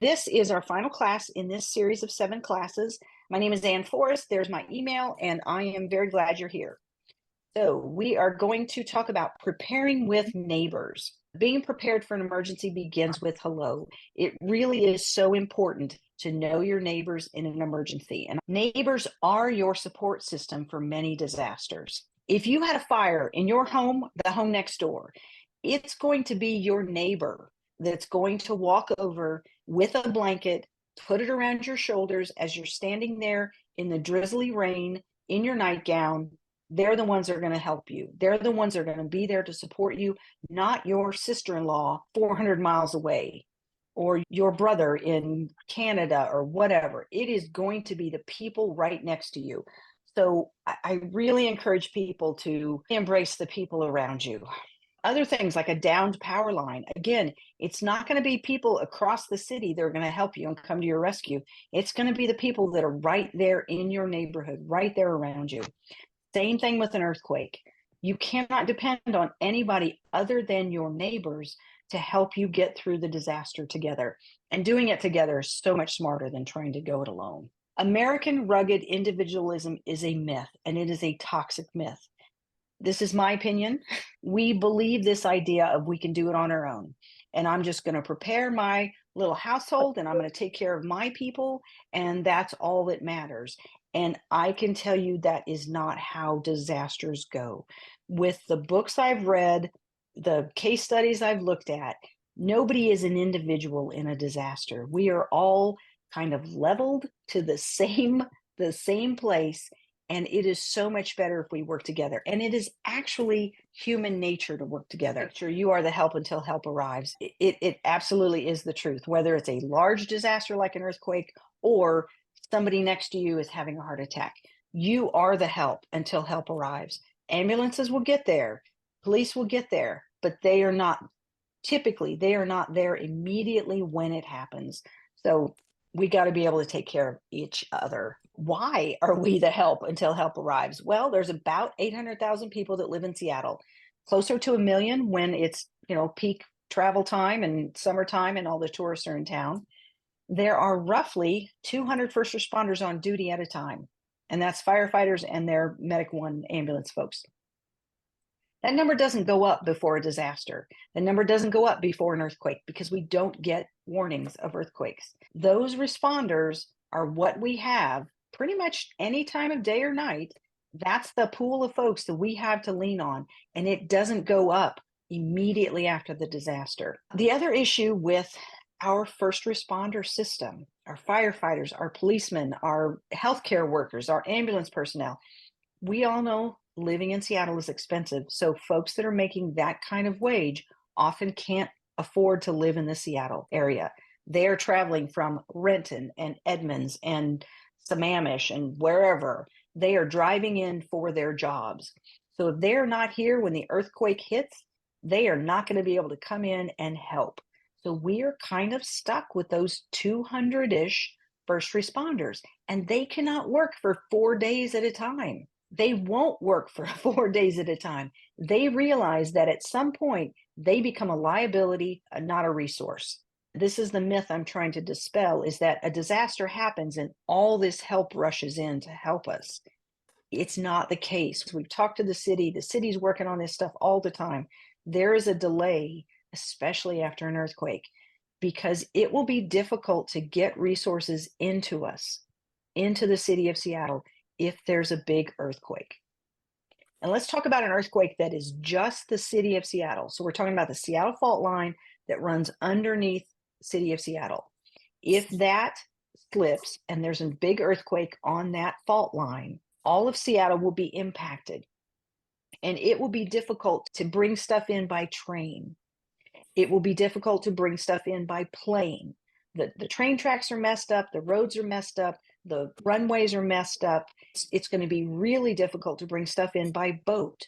This is our final class in this series of 7 classes. My name is Ann Forrest. There's my email, and I am very glad you're here. So we are going to talk about preparing with neighbors. Being prepared for an emergency begins with hello. It really is so important to know your neighbors in an emergency. And neighbors are your support system for many disasters. If you had a fire in your home, the home next door, it's going to be your neighbor that's going to walk over with a blanket, put it around your shoulders as you're standing there in the drizzly rain in your nightgown. They're the ones that are going to help you. They're the ones that are going to be there to support you, not your sister-in-law 400 miles away or your brother in Canada or whatever. It is going to be the people right next to you. So I really encourage people to embrace the people around you. Other things like a downed power line. Again, it's not going to be people across the city that are going to help you and come to your rescue. It's going to be the people that are right there in your neighborhood, right there around you. Same thing with an earthquake. You cannot depend on anybody other than your neighbors to help you get through the disaster together. And doing it together is so much smarter than trying to go it alone. American rugged individualism is a myth, and it is a toxic myth. This is my opinion. We believe this idea of we can do it on our own. And I'm just going to prepare my little household and I'm going to take care of my people. And that's all that matters. And I can tell you that is not how disasters go. With the books I've read, the case studies I've looked at, nobody is an individual in a disaster. We are all kind of leveled to the same place. And it is so much better if we work together. And it is actually human nature to work together. Make sure you are the help until help arrives. It absolutely is the truth, whether it's a large disaster like an earthquake or somebody next to you is having a heart attack. You are the help until help arrives. Ambulances will get there, police will get there, but they are not there immediately when it happens. So we got to be able to take care of each other. Why are we the help until help arrives? Well, there's about 800,000 people that live in Seattle, closer to 1 million when it's, peak travel time and summertime and all the tourists are in town. There are roughly 200 first responders on duty at a time, and that's firefighters and their Medic One ambulance folks. That number doesn't go up before a disaster. The number doesn't go up before an earthquake because we don't get warnings of earthquakes. Those responders are what we have pretty much any time of day or night. That's the pool of folks that we have to lean on, and it doesn't go up immediately after the disaster. The other issue with our first responder system, our firefighters, our policemen, our healthcare workers, our ambulance personnel, we all know living in Seattle is expensive. So folks that are making that kind of wage often can't afford to live in the Seattle area. They are traveling from Renton and Edmonds and Sammamish and wherever. They are driving in for their jobs. So if they're not here when the earthquake hits, they are not going to be able to come in and help. So we are kind of stuck with those 200-ish first responders, and they cannot work for 4 days at a time. They won't work for 4 days at a time. They realize that at some point they become a liability, not a resource. This is the myth I'm trying to dispel, is that a disaster happens and all this help rushes in to help us. It's not the case. We've talked to the city's working on this stuff all the time. There is a delay, especially after an earthquake, because it will be difficult to get resources into us, into the city of Seattle, if there's a big earthquake. And let's talk about an earthquake that is just the city of Seattle. So we're talking about the Seattle fault line that runs underneath the city of Seattle. If that slips and there's a big earthquake on that fault line, all of Seattle will be impacted. And it will be difficult to bring stuff in by train. It will be difficult to bring stuff in by plane. The train tracks are messed up, the roads are messed up, the runways are messed up. It's going to be really difficult to bring stuff in by boat.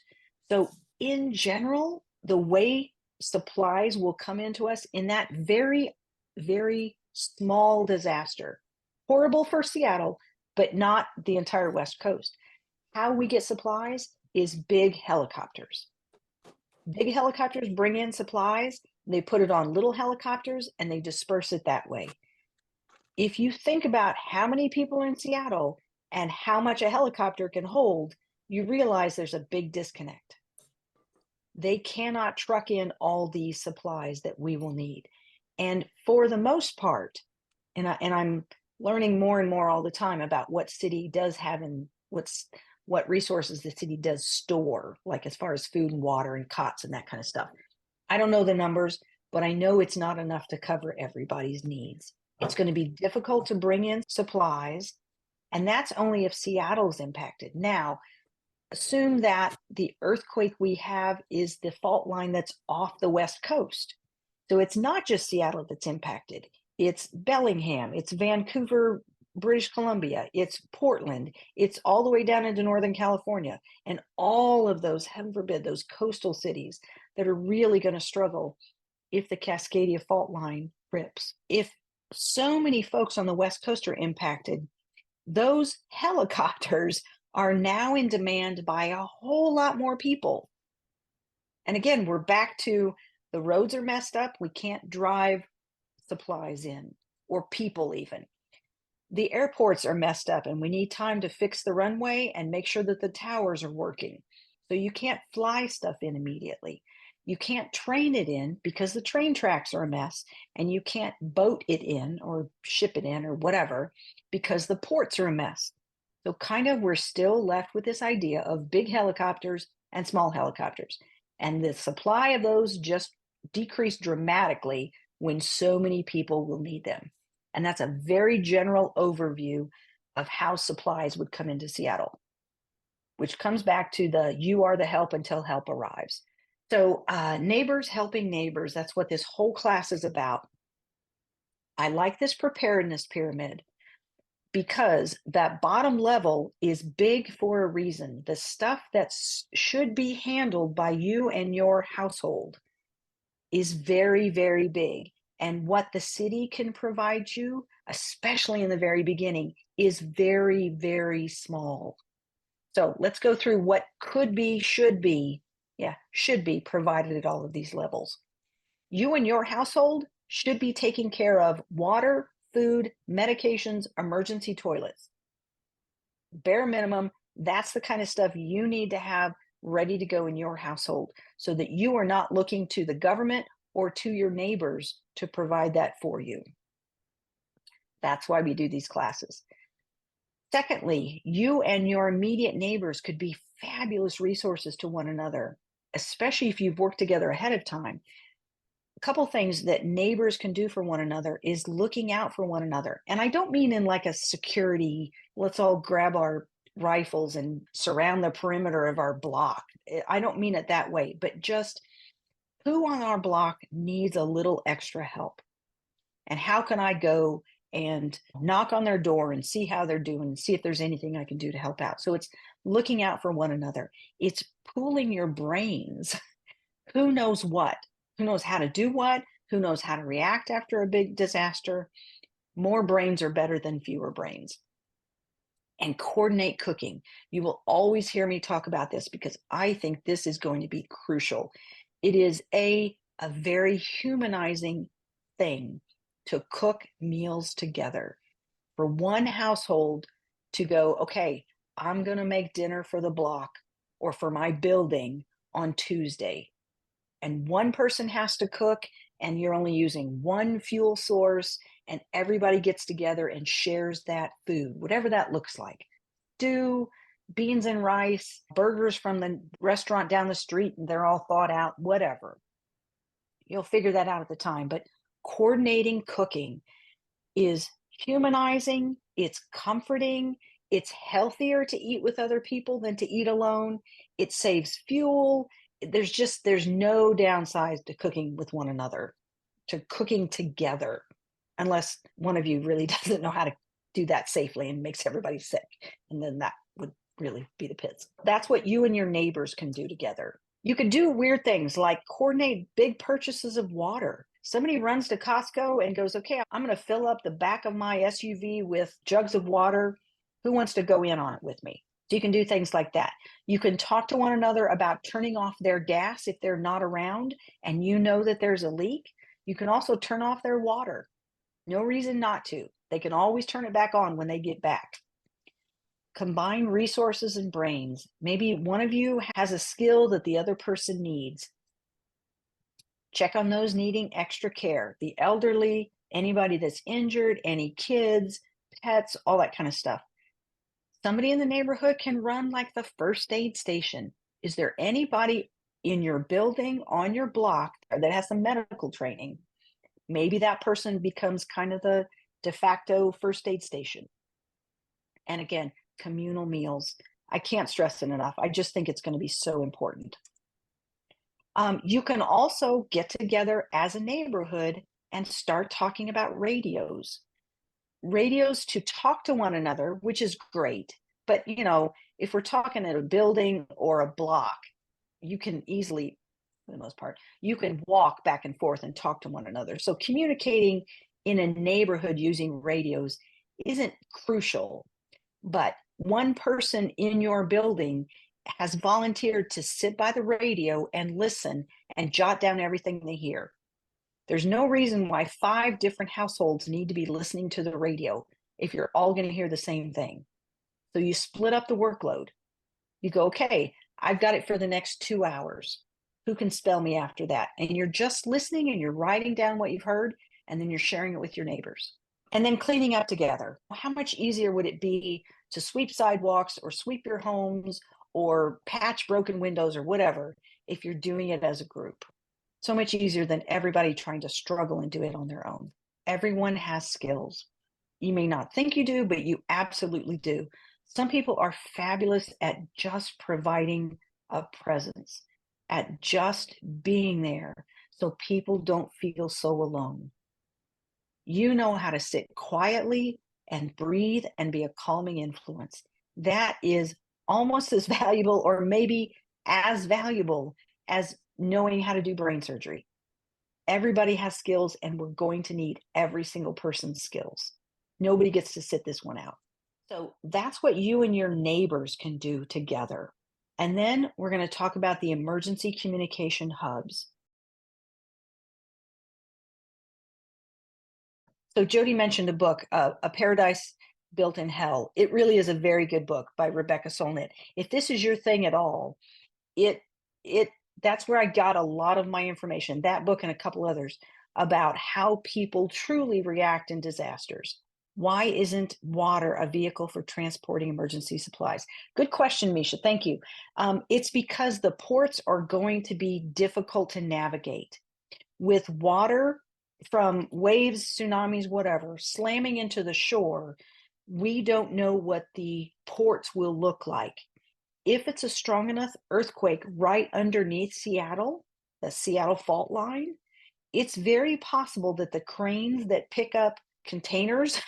So in general, the way supplies will come into us in that very, very small disaster, horrible for Seattle, but not the entire West Coast. How we get supplies is big helicopters. Big helicopters bring in supplies, they put it on little helicopters, and they disperse it that way. If you think about how many people are in Seattle and how much a helicopter can hold, you realize there's a big disconnect. They cannot truck in all these supplies that we will need. And for the most part, I'm learning more and more all the time about what city does have and what resources the city does store, like as far as food and water and cots and that kind of stuff. I don't know the numbers, but I know it's not enough to cover everybody's needs. It's going to be difficult to bring in supplies, and that's only if Seattle's impacted. Now, assume that the earthquake we have is the fault line that's off the West Coast. So it's not just Seattle that's impacted. It's Bellingham, it's Vancouver, British Columbia, it's Portland, it's all the way down into Northern California, and all of those, heaven forbid, those coastal cities that are really going to struggle if the Cascadia fault line rips. If so many folks on the West Coast are impacted, those helicopters are now in demand by a whole lot more people. And again, we're back to the roads are messed up. We can't drive supplies in, or people even. The airports are messed up and we need time to fix the runway and make sure that the towers are working. So you can't fly stuff in immediately. You can't train it in because the train tracks are a mess, and you can't boat it in or ship it in or whatever because the ports are a mess. So kind of we're still left with this idea of big helicopters and small helicopters. And the supply of those just decreased dramatically when so many people will need them. And that's a very general overview of how supplies would come into Seattle, which comes back to the you are the help until help arrives. So neighbors helping neighbors, that's what this whole class is about. I like this preparedness pyramid because that bottom level is big for a reason. The stuff that should be handled by you and your household is very, very big. And what the city can provide you, especially in the very beginning, is very, very small. So let's go through what could be, should be provided at all of these levels. You and your household should be taking care of water, food, medications, emergency toilets. Bare minimum, that's the kind of stuff you need to have ready to go in your household so that you are not looking to the government or to your neighbors to provide that for you. That's why we do these classes. Secondly, you and your immediate neighbors could be fabulous resources to one another, especially if you've worked together ahead of time. A couple things that neighbors can do for one another is looking out for one another. And I don't mean in like a security, let's all grab our rifles and surround the perimeter of our block. I don't mean it that way, but just who on our block needs a little extra help? And how can I go and knock on their door and see how they're doing and see if there's anything I can do to help out? So it's looking out for one another. It's pooling your brains. Who knows what? Who knows how to do what? Who knows how to react after a big disaster? More brains are better than fewer brains. And coordinate cooking. You will always hear me talk about this because I think this is going to be crucial. It is a very humanizing thing to cook meals together. For one household to go, okay, I'm going to make dinner for the block or for my building on Tuesday. And one person has to cook, and you're only using one fuel source, and everybody gets together and shares that food, whatever that looks like. Stew, beans and rice, burgers from the restaurant down the street, and they're all thought out, whatever. You'll figure that out at the time. But coordinating cooking is humanizing, it's comforting, it's healthier to eat with other people than to eat alone. It saves fuel. There's no downside to cooking with one another, to cooking together, unless one of you really doesn't know how to do that safely and makes everybody sick. And then that would really be the pits. That's what you and your neighbors can do together. You can do weird things like coordinate big purchases of water. Somebody runs to Costco and goes, okay, I'm going to fill up the back of my SUV with jugs of water. Who wants to go in on it with me? So you can do things like that. You can talk to one another about turning off their gas if they're not around and you know that there's a leak. You can also turn off their water. No reason not to. They can always turn it back on when they get back. Combine resources and brains. Maybe one of you has a skill that the other person needs. Check on those needing extra care, the elderly, anybody that's injured, any kids, pets, all that kind of stuff. Somebody in the neighborhood can run like the first aid station. Is there anybody in your building, on your block, that has some medical training? Maybe that person becomes kind of the de facto first aid station. And again, communal meals. I can't stress it enough. I just think it's going to be so important. You can also get together as a neighborhood and start talking about radios. Radios to talk to one another, which is great. But, if we're talking at a building or a block, you can easily, for the most part, you can walk back and forth and talk to one another. So communicating in a neighborhood using radios isn't crucial, but one person in your building has volunteered to sit by the radio and listen and jot down everything they hear. There's no reason why 5 different households need to be listening to the radio if you're all going to hear the same thing. So you split up the workload. You go, okay, I've got it for the next 2 hours. Who can spell me after that? And you're just listening and you're writing down what you've heard, and then you're sharing it with your neighbors. And then cleaning up together. How much easier would it be to sweep sidewalks or sweep your homes or patch broken windows or whatever if you're doing it as a group? So much easier than everybody trying to struggle and do it on their own. Everyone has skills. You may not think you do, but you absolutely do. Some people are fabulous at just providing a presence, at just being there so people don't feel so alone. You know how to sit quietly and breathe and be a calming influence. That is almost as valuable, or maybe as valuable, as knowing how to do brain surgery. Everybody has skills, and we're going to need every single person's skills. Nobody gets to sit this one out. So that's what you and your neighbors can do together. And then we're going to talk about the emergency communication hubs. So Jody mentioned a book, A Paradise Built in Hell. It really is a very good book by Rebecca Solnit. If this is your thing at all, that's where I got a lot of my information, that book and a couple others, about how people truly react in disasters. Why isn't water a vehicle for transporting emergency supplies? Good question, Misha. Thank you. It's because the ports are going to be difficult to navigate. With water from waves, tsunamis, whatever, slamming into the shore, we don't know what the ports will look like. If it's a strong enough earthquake right underneath Seattle, the Seattle fault line, it's very possible that the cranes that pick up containers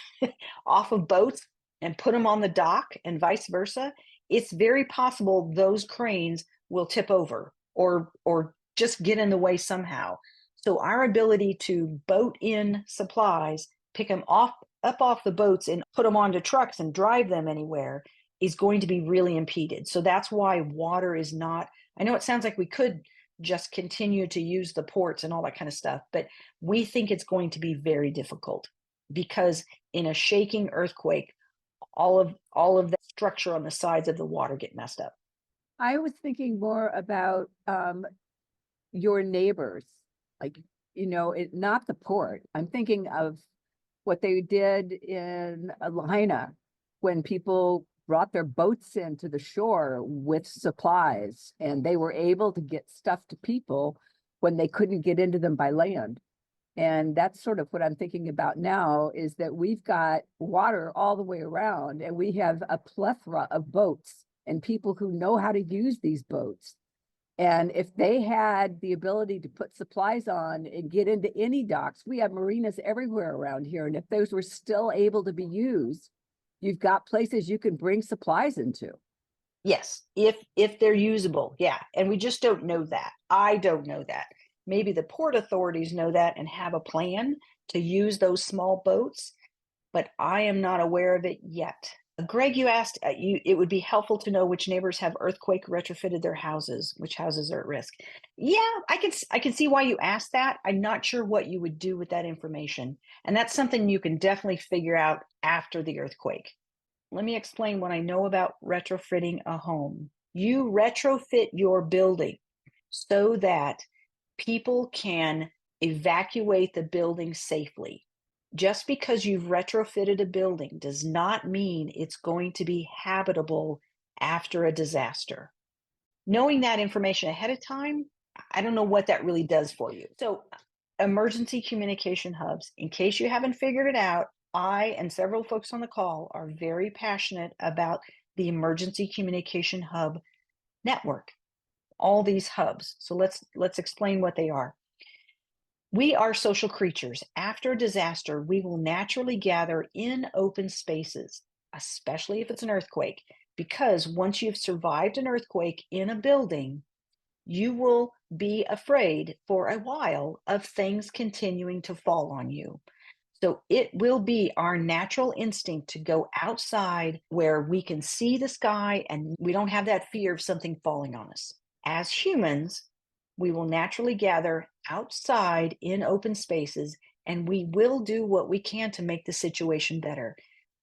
off of boats and put them on the dock and vice versa, it's very possible those cranes will tip over or just get in the way somehow. So our ability to boat in supplies, pick them up off the boats and put them onto trucks and drive them anywhere is going to be really impeded. So that's why water is not, I know it sounds like we could just continue to use the ports and all that kind of stuff, but we think it's going to be very difficult because in a shaking earthquake, all of the structure on the sides of the water get messed up. I was thinking more about your neighbors, like, not the port. I'm thinking of what they did in Lahaina when people brought their boats into the shore with supplies, and they were able to get stuff to people when they couldn't get into them by land. And that's sort of what I'm thinking about now, is that we've got water all the way around, and we have a plethora of boats and people who know how to use these boats. And if they had the ability to put supplies on and get into any docks, we have marinas everywhere around here. And if those were still able to be used, you've got places you can bring supplies into. Yes, if they're usable, yeah. And we just don't know that. I don't know that. Maybe the port authorities know that and have a plan to use those small boats, but I am not aware of it yet. Greg, you asked, it would be helpful to know which neighbors have earthquake retrofitted their houses, which houses are at risk. Yeah, I can see why you asked that. I'm not sure what you would do with that information. And that's something you can definitely figure out after the earthquake. Let me explain what I know about retrofitting a home. You retrofit your building so that people can evacuate the building safely. Just because you've retrofitted a building does not mean it's going to be habitable after a disaster. Knowing that information ahead of time, I don't know what that really does for you. So, emergency communication hubs, in case you haven't figured it out, I and several folks on the call are very passionate about the emergency communication hub network, all these hubs. So let's explain what they are. We are social creatures. After a disaster, we will naturally gather in open spaces, especially if it's an earthquake, because once you've survived an earthquake in a building, you will be afraid for a while of things continuing to fall on you. So it will be our natural instinct to go outside where we can see the sky and we don't have that fear of something falling on us. As humans, we will naturally gather outside in open spaces and we will do what we can to make the situation better.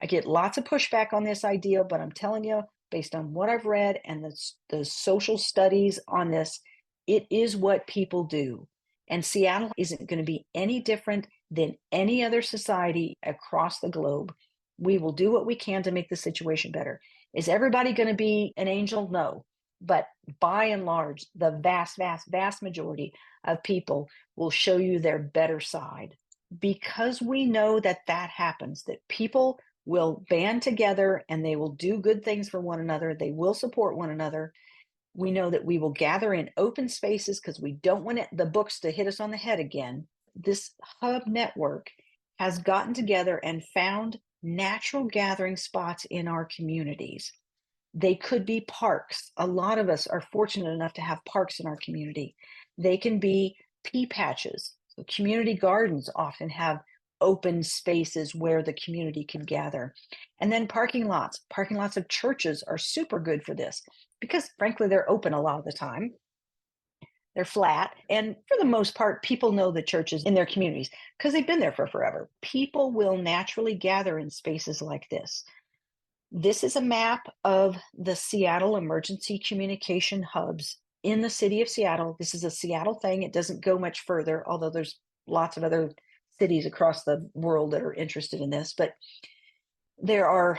I get lots of pushback on this idea, but I'm telling you, based on what I've read and the social studies on this, it is what people do. And Seattle isn't going to be any different than any other society across the globe. We will do what we can to make the situation better. Is everybody going to be an angel? No. But by and large, the vast, vast, vast majority of people will show you their better side. Because we know that that happens, that people will band together and they will do good things for one another, they will support one another. We know that we will gather in open spaces because we don't want the books to hit us on the head again. This hub network has gotten together and found natural gathering spots in our communities. They could be parks. A lot of us are fortunate enough to have parks in our community. They can be pea patches. So community gardens often have open spaces where the community can gather. And then parking lots. Parking lots of churches are super good for this because, frankly, they're open a lot of the time. They're flat. And for the most part, people know the churches in their communities because they've been there for forever. People will naturally gather in spaces like this. This is a map of the Seattle emergency communication hubs in the city of Seattle. This is a Seattle thing. It doesn't go much further, although there's lots of other cities across the world that are interested in this. But there are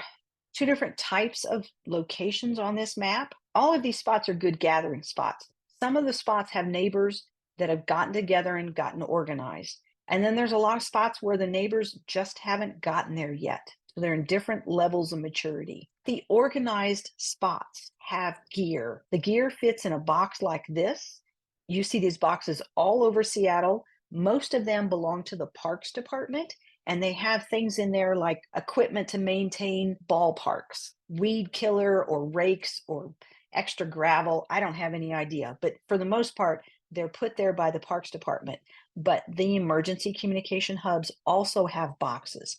two different types of locations on this map. All of these spots are good gathering spots. Some of the spots have neighbors that have gotten together and gotten organized. And then there's a lot of spots where the neighbors just haven't gotten there yet. So they're in different levels of maturity. The organized spots have gear. The gear fits in a box like this. You see these boxes all over Seattle. Most of them belong to the Parks Department, and they have things in there like equipment to maintain ballparks, weed killer or rakes or extra gravel. I don't have any idea, but for the most part, they're put there by the Parks Department. But the emergency communication hubs also have boxes.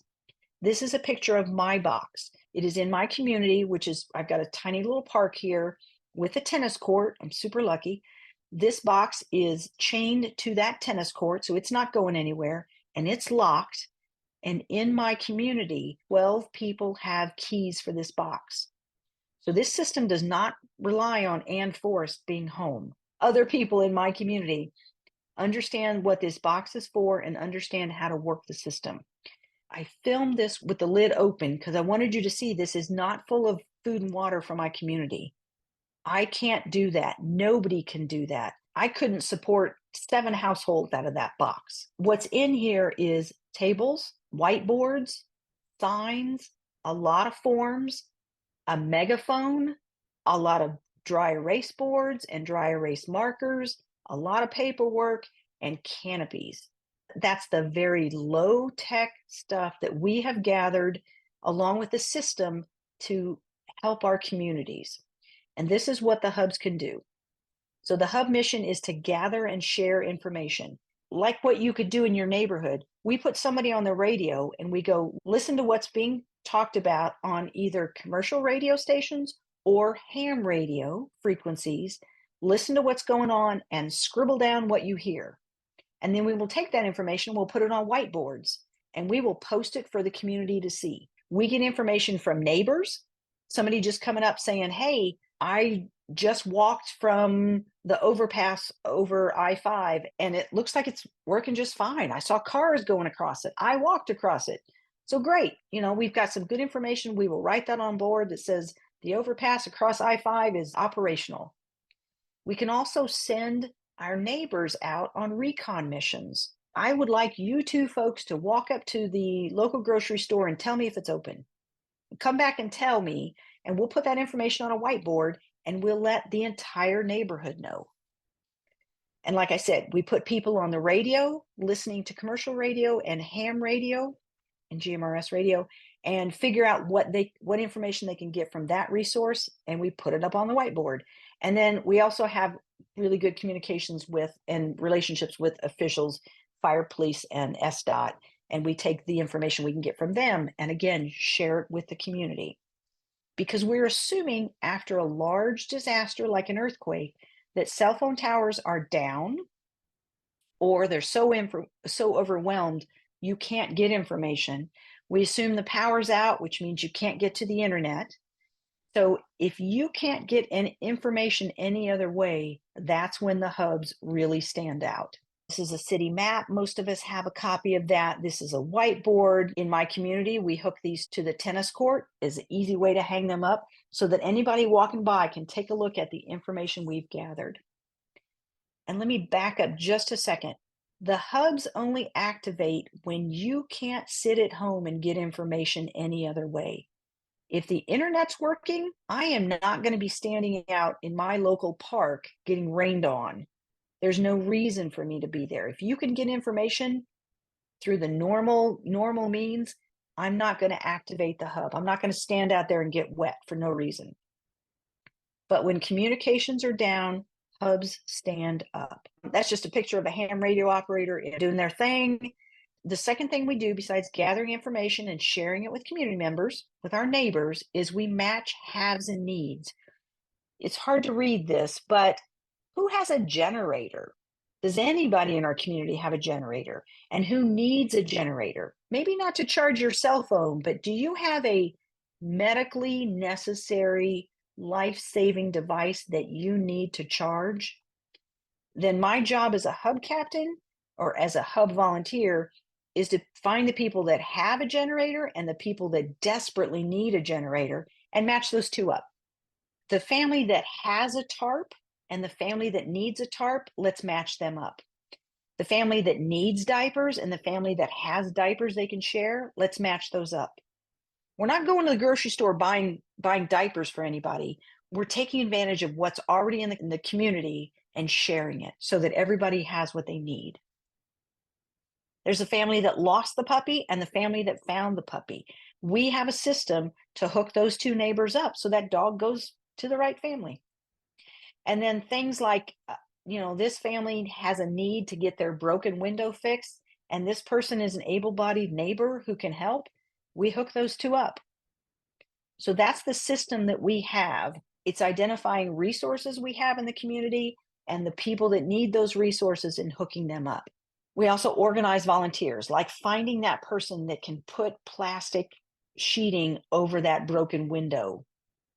This is a picture of my box. It is in my community, which is, I've got a tiny little park here with a tennis court. I'm super lucky. This box is chained to that tennis court, so it's not going anywhere, and it's locked. And in my community, 12 people have keys for this box. So this system does not rely on Ann Forrest being home. Other people in my community understand what this box is for and understand how to work the system. I filmed this with the lid open because I wanted you to see this is not full of food and water for my community. I can't do that. Nobody can do that. I couldn't support 7 households out of that box. What's in here is tables, whiteboards, signs, a lot of forms, a megaphone, a lot of dry erase boards and dry erase markers, a lot of paperwork, and canopies. That's the very low tech stuff that we have gathered along with the system to help our communities. And this is what the hubs can do. So the hub mission is to gather and share information. Like what you could do in your neighborhood. We put somebody on the radio and we go, listen to what's being talked about on either commercial radio stations or ham radio frequencies. Listen to what's going on and scribble down what you hear. And then we will take that information, we'll put it on whiteboards, and we will post it for the community to see. We get information from neighbors, somebody just coming up saying, hey, I just walked from the overpass over I-5 and it looks like it's working just fine. I saw cars going across it. I walked across it. So great. We've got some good information. We will write that on board that says the overpass across I-5 is operational. We can also send our neighbors out on recon missions. I would like you two folks to walk up to the local grocery store and tell me if it's open. Come back and tell me, and we'll put that information on a whiteboard and we'll let the entire neighborhood know. And like I said, we put people on the radio, listening to commercial radio and ham radio and GMRS radio, and figure out what information they can get from that resource, and we put it up on the whiteboard. And then we also have really good communications with and relationships with officials, fire, police, and SDOT, and we take the information we can get from them and again share it with the community. Because we're assuming after a large disaster like an earthquake that cell phone towers are down or they're so overwhelmed you can't get information. We assume the power's out, which means you can't get to the internet. So if you can't get any information any other way, that's when the hubs really stand out. This is a city map. Most of us have a copy of that. This is a whiteboard. In my community, we hook these to the tennis court as an easy way to hang them up so that anybody walking by can take a look at the information we've gathered. And let me back up just a second. The hubs only activate when you can't sit at home and get information any other way. If the internet's working, I am not going to be standing out in my local park getting rained on. There's no reason for me to be there. If you can get information through the normal means, I'm not going to activate the hub. I'm not going to stand out there and get wet for no reason. But when communications are down, hubs stand up. That's just a picture of a ham radio operator doing their thing. The second thing we do besides gathering information and sharing it with community members, with our neighbors, is we match haves and needs. It's hard to read this, but who has a generator? Does anybody in our community have a generator? And who needs a generator? Maybe not to charge your cell phone, but do you have a medically necessary life-saving device that you need to charge? Then my job as a hub captain or as a hub volunteer is to find the people that have a generator and the people that desperately need a generator and match those two up. The family that has a tarp and the family that needs a tarp, let's match them up. The family that needs diapers and the family that has diapers they can share, let's match those up. We're not going to the grocery store buying diapers for anybody. We're taking advantage of what's already in the community and sharing it so that everybody has what they need. There's a family that lost the puppy and the family that found the puppy. We have a system to hook those two neighbors up so that dog goes to the right family. And then things like, this family has a need to get their broken window fixed, and this person is an able-bodied neighbor who can help. We hook those two up. So that's the system that we have. It's identifying resources we have in the community and the people that need those resources and hooking them up. We also organize volunteers, like finding that person that can put plastic sheeting over that broken window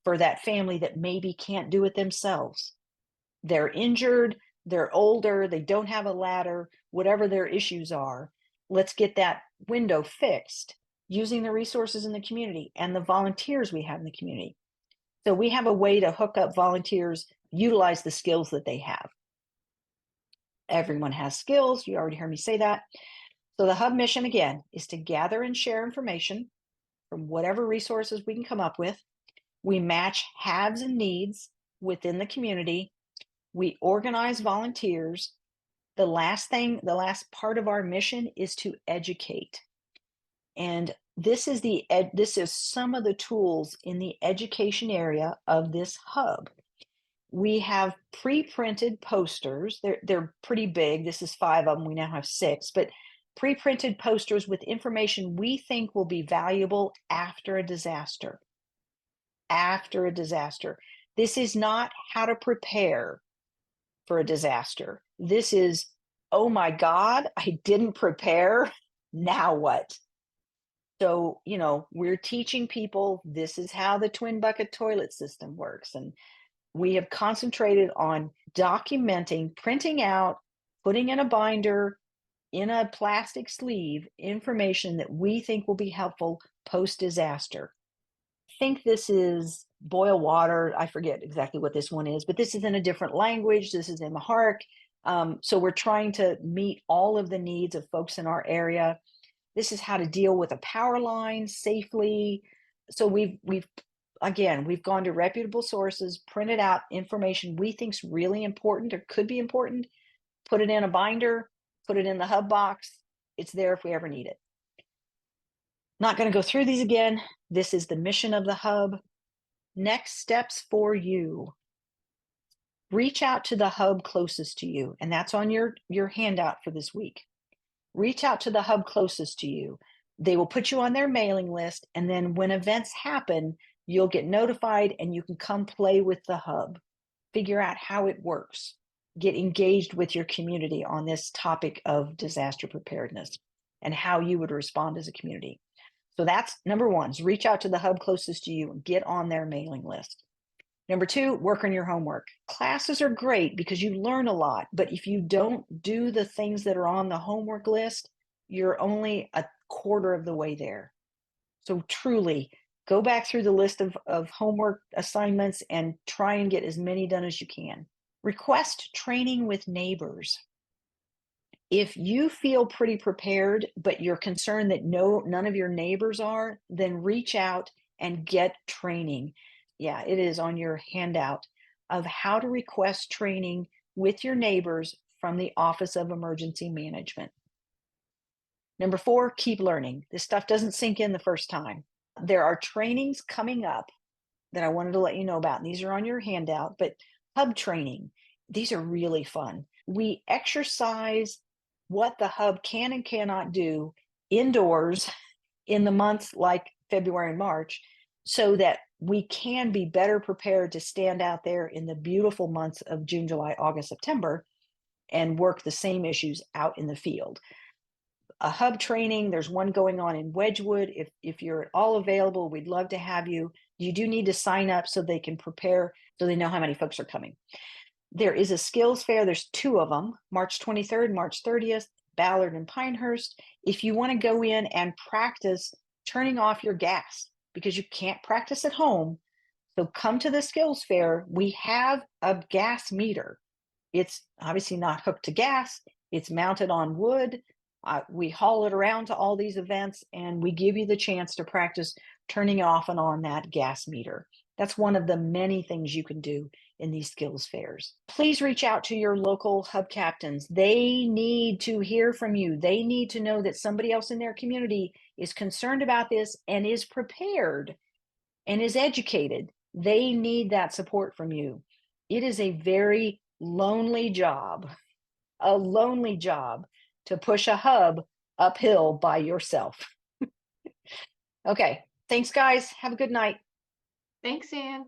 for that family that maybe can't do it themselves. They're injured, they're older, they don't have a ladder, whatever their issues are. Let's get that window fixed using the resources in the community and the volunteers we have in the community. So we have a way to hook up volunteers, utilize the skills that they have. Everyone has skills. You already heard me say that. So the hub mission, again, is to gather and share information from whatever resources we can come up with. We match haves and needs within the community. We organize volunteers. The last part of our mission is to educate. And this is some of the tools in the education area of this hub. We have pre-printed posters. They're pretty big. This is 5 of them. We now have 6, but pre-printed posters with information we think will be valuable after a disaster. After a disaster. This is not how to prepare for a disaster. This is, oh my God, I didn't prepare. Now what? So, we're teaching people this is how the twin bucket toilet system works. And we have concentrated on documenting, printing out, putting in a binder, in a plastic sleeve, information that we think will be helpful post-disaster. I think this is boil water. I forget exactly what this one is, but this is in a different language. This is in the HARC. So we're trying to meet all of the needs of folks in our area. This is how to deal with a power line safely. So we've gone to reputable sources, printed out information we think's really important or could be important, put it in a binder, put it in the hub box. It's there if we ever need it. Not going to go through these again. This is the mission of the hub. Next steps for you. Reach out to the hub closest to you, and that's on your handout for this week. Reach out to the hub closest to you. They will put you on their mailing list, and then when events happen, you'll get notified and you can come play with the hub. Figure out how it works. Get engaged with your community on this topic of disaster preparedness and how you would respond as a community. So that's number one, is reach out to the hub closest to you and get on their mailing list. Number two, work on your homework. Classes are great because you learn a lot, but if you don't do the things that are on the homework list, you're only a quarter of the way there. So truly, go back through the list of homework assignments and try and get as many done as you can. Request training with neighbors. If you feel pretty prepared, but you're concerned that none of your neighbors are, then reach out and get training. Yeah, it is on your handout of how to request training with your neighbors from the Office of Emergency Management. Number four, keep learning. This stuff doesn't sink in the first time. There are trainings coming up that I wanted to let you know about, and these are on your handout, but hub training, these are really fun. We exercise what the hub can and cannot do indoors in the months like February and March, so that we can be better prepared to stand out there in the beautiful months of June, July, August, September, and work the same issues out in the field. A hub training, there's one going on in Wedgwood. If you're at all available, we'd love to have you. You do need to sign up so they can prepare, so they know how many folks are coming. There is a skills fair. There's two of them, March 23rd, March 30th, Ballard and Pinehurst. If you want to go in and practice turning off your gas, because you can't practice at home, so come to the skills fair. We have a gas meter. It's obviously not hooked to gas. It's mounted on wood. We haul it around to all these events, and we give you the chance to practice turning off and on that gas meter. That's one of the many things you can do in these skills fairs. Please reach out to your local hub captains. They need to hear from you. They need to know that somebody else in their community is concerned about this and is prepared and is educated. They need that support from you. It is a very lonely job, to push a hub uphill by yourself. Okay, thanks guys. Have a good night. Thanks, Anne.